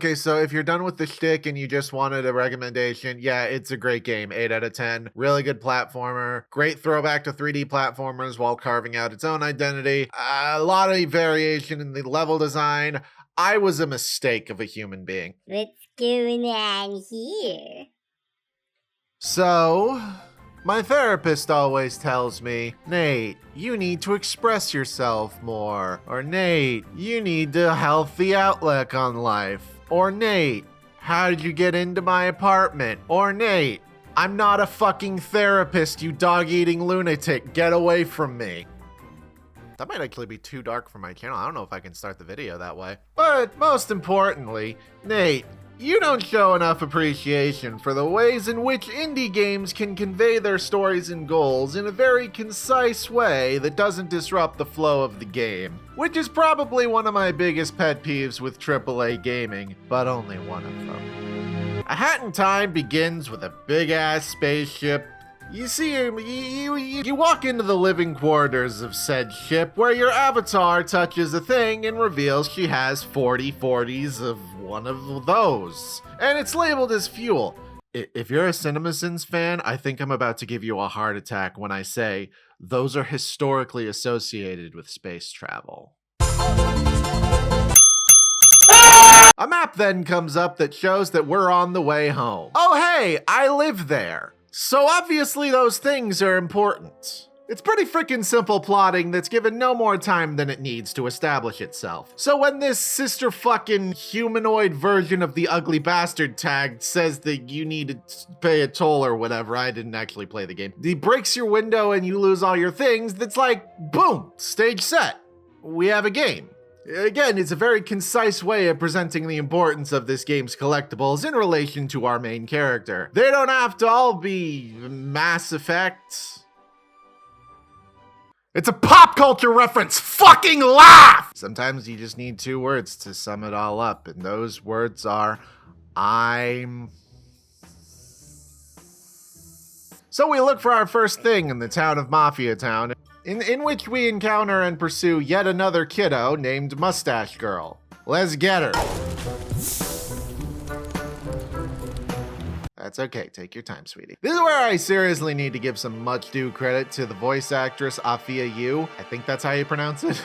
Okay, so if you're done with the shtick and you just wanted a recommendation, yeah, it's a great game. 8 out of 10. Really good platformer. Great throwback to 3D platformers while carving out its own identity. A lot of variation in the level design. I was a mistake of a human being. What's going on here? So, my therapist always tells me, Nate, you need to express yourself more. Or Nate, you need a healthy outlook on life. Or Nate, how did you get into my apartment? Or Nate, I'm not a fucking therapist, you dog-eating lunatic. Get away from me. That might actually be too dark for my channel. I don't know if I can start the video that way. But most importantly, Nate, you don't show enough appreciation for the ways in which indie games can convey their stories and goals in a very concise way that doesn't disrupt the flow of the game. Which is probably one of my biggest pet peeves with AAA gaming, but only one of them. A Hat in Time begins with a big-ass spaceship. You see, you walk into the living quarters of said ship where your avatar touches a thing and reveals she has 40/40s of one of those. And it's labeled as fuel. If you're a CinemaSins fan, I think I'm about to give you a heart attack when I say those are historically associated with space travel. A map then comes up that shows that we're on the way home. Oh hey, I live there. So obviously those things are important. It's pretty freaking simple plotting that's given no more time than it needs to establish itself. So when this sister fucking humanoid version of the ugly bastard tag says that you need to pay a toll or whatever, I didn't actually play the game, he breaks your window and you lose all your things, that's like, boom, stage set. We have a game. Again, it's a very concise way of presenting the importance of this game's collectibles in relation to our main character. They don't have to all be Mass Effect. It's a pop culture reference, fucking laugh! Sometimes you just need 2 words to sum it all up, and those words are, I'm... So we look for our first thing in the town of Mafia Town, in which we encounter and pursue yet another kiddo named Mustache Girl. Let's get her. That's okay, take your time, sweetie. This is where I seriously need to give some much due credit to the voice actress Afia Yu. I think that's how you pronounce it.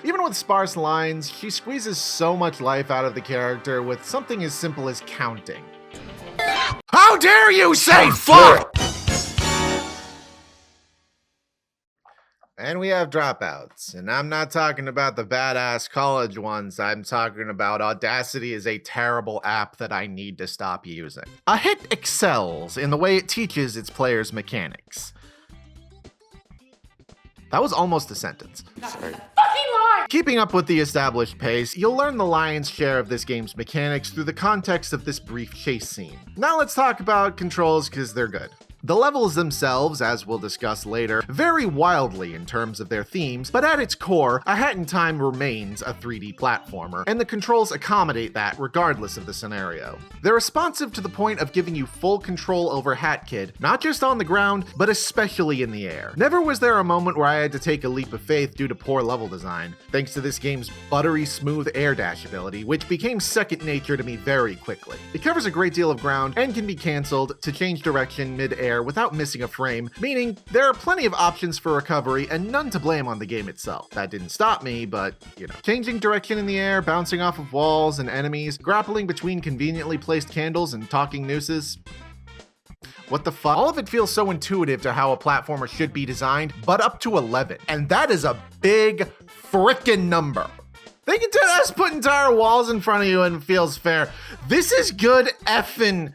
Even with sparse lines, she squeezes so much life out of the character with something as simple as counting. How dare you say fuck! And we have dropouts, and I'm not talking about the badass college ones, I'm talking about Audacity is a terrible app that I need to stop using. A hit excels in the way it teaches its players mechanics. That was almost a sentence. Sorry. Keeping up with the established pace, you'll learn the lion's share of this game's mechanics through the context of this brief chase scene. Now let's talk about controls, because they're good. The levels themselves, as we'll discuss later, vary wildly in terms of their themes, but at its core, A Hat in Time remains a 3D platformer, and the controls accommodate that regardless of the scenario. They're responsive to the point of giving you full control over Hat Kid, not just on the ground, but especially in the air. Never was there a moment where I had to take a leap of faith due to poor level design, thanks to this game's buttery smooth air dash ability, which became second nature to me very quickly. It covers a great deal of ground and can be cancelled to change direction mid-air without missing a frame, meaning there are plenty of options for recovery and none to blame on the game itself. That didn't stop me, but, you know. Changing direction in the air, bouncing off of walls and enemies, grappling between conveniently placed candles and talking nooses. What the fuck? All of it feels so intuitive to how a platformer should be designed, but up to 11. And that is a big frickin' number. They can tell us put entire walls in front of you and it feels fair. This is good effing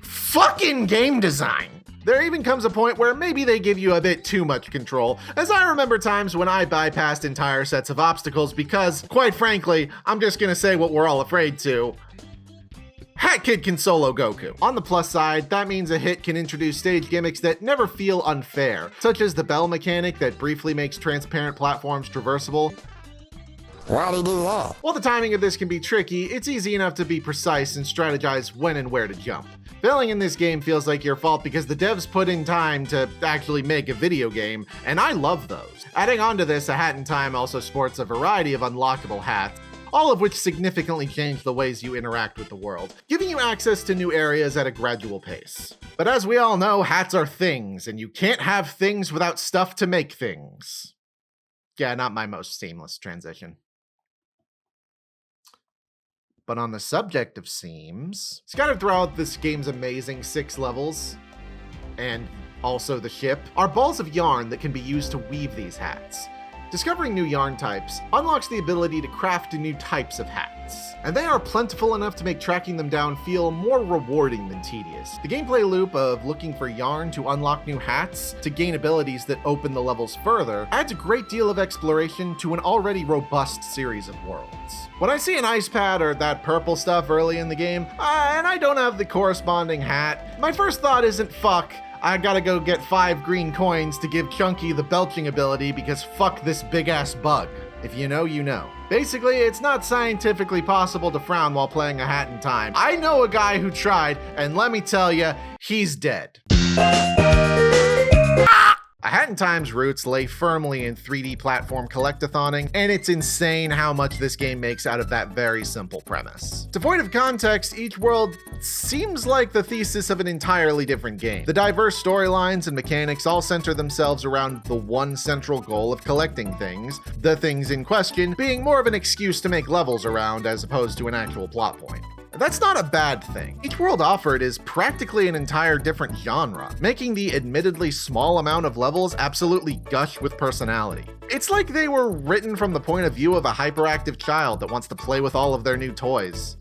fucking game design. There even comes a point where maybe they give you a bit too much control, as I remember times when I bypassed entire sets of obstacles because, quite frankly, I'm just gonna say what we're all afraid to. Hat Kid can solo Goku. On the plus side, that means a hit can introduce stage gimmicks that never feel unfair, such as the bell mechanic that briefly makes transparent platforms traversable. Why'd he do that? While the timing of this can be tricky, it's easy enough to be precise and strategize when and where to jump. Failing in this game feels like your fault because the devs put in time to actually make a video game, and I love those. Adding on to this, A Hat in Time also sports a variety of unlockable hats. all of which significantly change the ways you interact with the world, giving you access to new areas at a gradual pace. But as we all know, hats are things, and you can't have things without stuff to make things. Yeah, not my most seamless transition. But on the subject of seams, scattered throughout this game's amazing 6 levels, and also the ship, are balls of yarn that can be used to weave these hats. Discovering new yarn types unlocks the ability to craft new types of hats, and they are plentiful enough to make tracking them down feel more rewarding than tedious. The gameplay loop of looking for yarn to unlock new hats to gain abilities that open the levels further adds a great deal of exploration to an already robust series of worlds. When I see an ice pad or that purple stuff early in the game, and I don't have the corresponding hat, my first thought isn't fuck, I gotta go get 5 green coins to give Chunky the belching ability because fuck this big ass bug. If you know, you know. Basically, it's not scientifically possible to frown while playing a Hat in Time. I know a guy who tried, and let me tell ya, he's dead. A Hat in Time's roots lay firmly in 3D platform collectathoning, and it's insane how much this game makes out of that very simple premise. Devoid of context, each world seems like the thesis of an entirely different game. The diverse storylines and mechanics all center themselves around the one central goal of collecting things, the things in question being more of an excuse to make levels around as opposed to an actual plot point. That's not a bad thing. Each world offered is practically an entire different genre, making the admittedly small amount of levels absolutely gush with personality. It's like they were written from the point of view of a hyperactive child that wants to play with all of their new toys.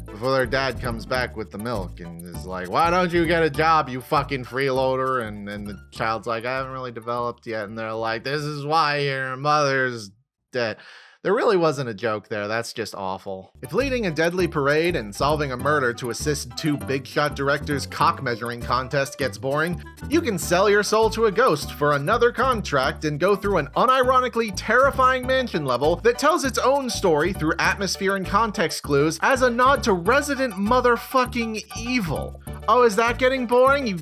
Before their dad comes back with the milk and is like, why don't you get a job, you fucking freeloader? And then the child's like, I haven't really developed yet. And they're like, this is why your mother's dead. There really wasn't a joke there, that's just awful. If leading a deadly parade and solving a murder to assist 2 big shot directors' cock measuring contest gets boring, you can sell your soul to a ghost for another contract and go through an unironically terrifying mansion level that tells its own story through atmosphere and context clues as a nod to resident motherfucking evil. Oh, is that getting boring, you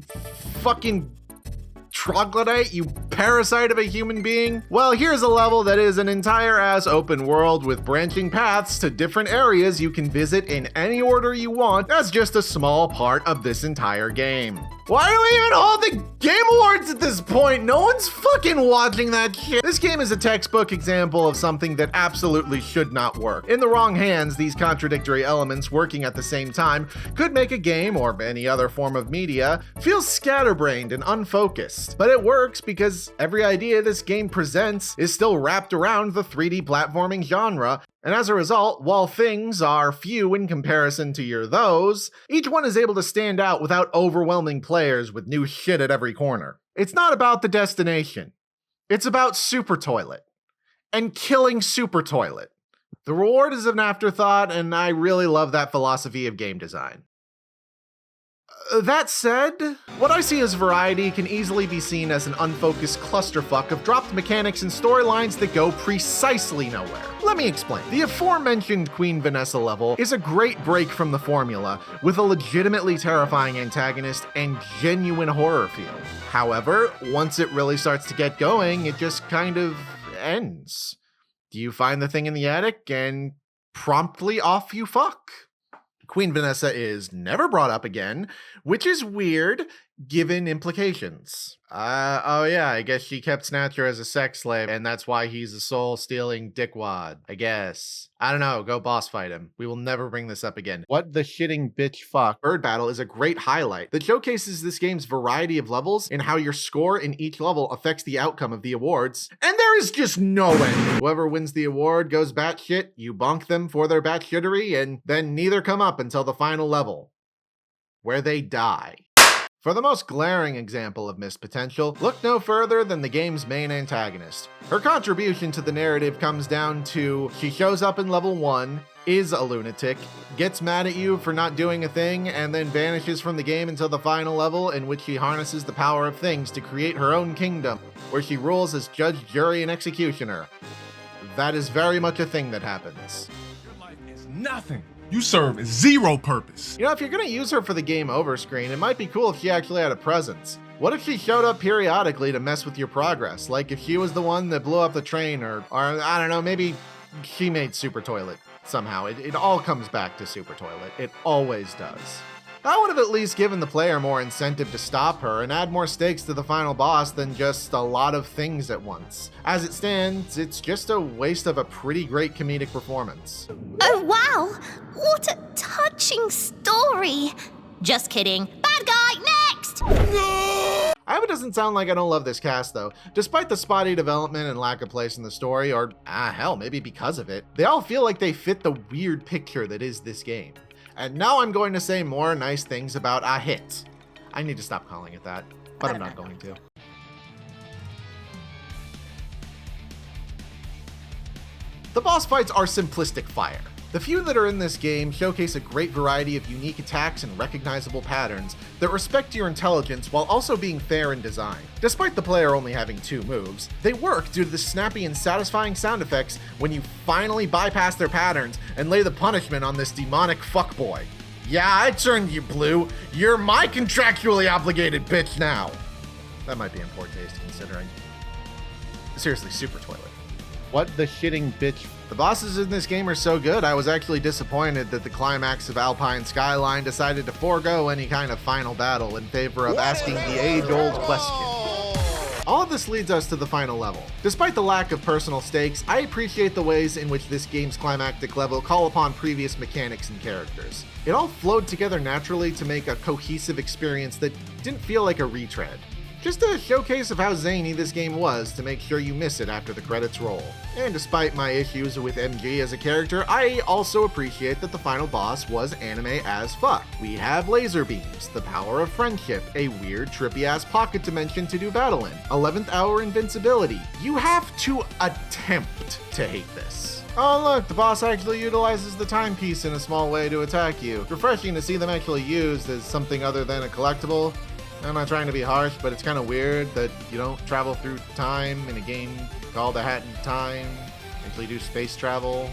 fucking troglodyte, you parasite of a human being? Well, here's a level that is an entire ass open world with branching paths to different areas you can visit in any order you want. That's just a small part of this entire game. Why do we even hold the Game Awards at this point? No one's fucking watching that shit. This game is a textbook example of something that absolutely should not work. In the wrong hands, these contradictory elements working at the same time could make a game, or any other form of media, feel scatterbrained and unfocused. But it works because every idea this game presents is still wrapped around the 3D platforming genre, and as a result, while things are few in comparison to your those, each one is able to stand out without overwhelming players with new shit at every corner. It's not about the destination. It's about Super Toilet. And killing Super Toilet. The reward is an afterthought, and I really love that philosophy of game design. That said, what I see as variety can easily be seen as an unfocused clusterfuck of dropped mechanics and storylines that go precisely nowhere. Let me explain. The aforementioned Queen Vanessa level is a great break from the formula, with a legitimately terrifying antagonist and genuine horror feel. However, once it really starts to get going, it just kind of ends. You find the thing in the attic, and promptly off you fuck. Queen Vanessa is never brought up again, which is weird, given implications. Oh yeah, I guess she kept Snatcher as a sex slave, and that's why he's a soul-stealing dickwad, I guess. I don't know, go boss fight him. We will never bring this up again. What the shitting bitch fuck. Bird Battle is a great highlight that showcases this game's variety of levels and how your score in each level affects the outcome of the awards, and there is just no end. Whoever wins the award goes batshit, you bonk them for their batshittery, and then neither come up until the final level, where they die. For the most glaring example of missed potential, look no further than the game's main antagonist. Her contribution to the narrative comes down to she shows up in level 1, is a lunatic, gets mad at you for not doing a thing, and then vanishes from the game until the final level, in which she harnesses the power of things to create her own kingdom, where she rules as judge, jury, and executioner. That is very much a thing that happens. Your life is nothing. You serve zero purpose. You know, if you're gonna use her for the game over screen, it might be cool if she actually had a presence. What if she showed up periodically to mess with your progress? Like if she was the one that blew up the train, or I don't know, maybe she made Super Toilet. Somehow, it all comes back to Super Toilet. It always does. I would have at least given the player more incentive to stop her and add more stakes to the final boss than just a lot of things at once. As it stands, it's just a waste of a pretty great comedic performance. Oh wow! What a touching story! Just kidding. Bad guy, next! I hope it doesn't sound like I don't love this cast though. Despite the spotty development and lack of place in the story, or hell, maybe because of it, they all feel like they fit the weird picture that is this game. And now I'm going to say more nice things about a hit. I need to stop calling it that, but I'm not going to. The boss fights are simplistic fire. The few that are in this game showcase a great variety of unique attacks and recognizable patterns that respect your intelligence while also being fair in design. Despite the player only having 2 moves, they work due to the snappy and satisfying sound effects when you finally bypass their patterns and lay the punishment on this demonic fuckboy. Yeah, I turned you blue. You're my contractually obligated bitch now. That might be in poor taste considering. Seriously, Super Toilet. What the shitting bitch? The bosses in this game are so good, I was actually disappointed that the climax of Alpine Skyline decided to forego any kind of final battle in favor of asking the age-old question. All of this leads us to the final level. Despite the lack of personal stakes, I appreciate the ways in which this game's climactic level call upon previous mechanics and characters. It all flowed together naturally to make a cohesive experience that didn't feel like a retread. Just a showcase of how zany this game was to make sure you miss it after the credits roll. And despite my issues with MG as a character, I also appreciate that the final boss was anime as fuck. We have laser beams, the power of friendship, a weird trippy ass pocket dimension to do battle in, 11th hour invincibility. You have to attempt to hate this. Oh look, the boss actually utilizes the timepiece in a small way to attack you. Refreshing to see them actually used as something other than a collectible. I'm not trying to be harsh, but it's kind of weird that you don't travel through time in a game called A Hat in Time. Actually do space travel.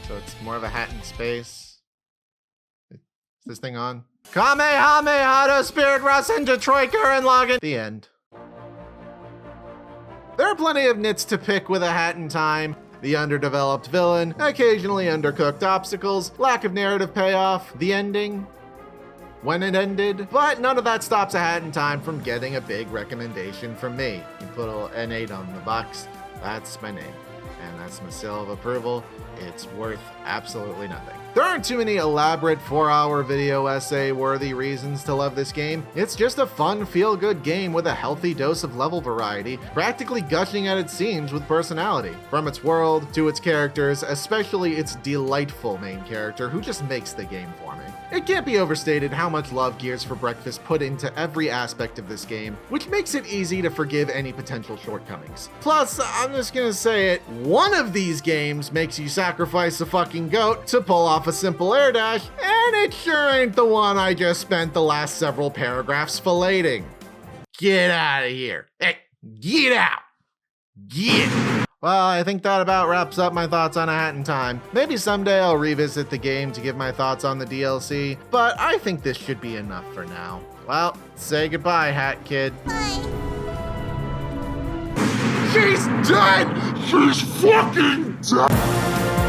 So it's more of a hat in space. Is this thing on? Kamehameha, Spirit Rasen, Troika, and Login. The end. There are plenty of nits to pick with A Hat in Time. The underdeveloped villain, occasionally undercooked obstacles, lack of narrative payoff, the ending. When it ended, but none of that stops A Hat in Time from getting a big recommendation from me. You put an 8 on the box, that's my name. And that's my seal of approval. It's worth absolutely nothing. There aren't too many elaborate 4-hour video essay worthy reasons to love this game. It's just a fun, feel-good game with a healthy dose of level variety, practically gushing at its seams with personality. From its world to its characters, especially its delightful main character who just makes the game for me. It can't be overstated how much love Gears for Breakfast put into every aspect of this game, which makes it easy to forgive any potential shortcomings. Plus, I'm just gonna say it, one of these games makes you sacrifice a fucking goat to pull off a simple air dash, and it sure ain't the one I just spent the last several paragraphs filleting. Get out of here. Hey, get out. Get. Well, I think that about wraps up my thoughts on A Hat in Time. Maybe someday I'll revisit the game to give my thoughts on the DLC, but I think this should be enough for now. Well, say goodbye, Hat Kid. Bye. She's dead! She's fucking dead!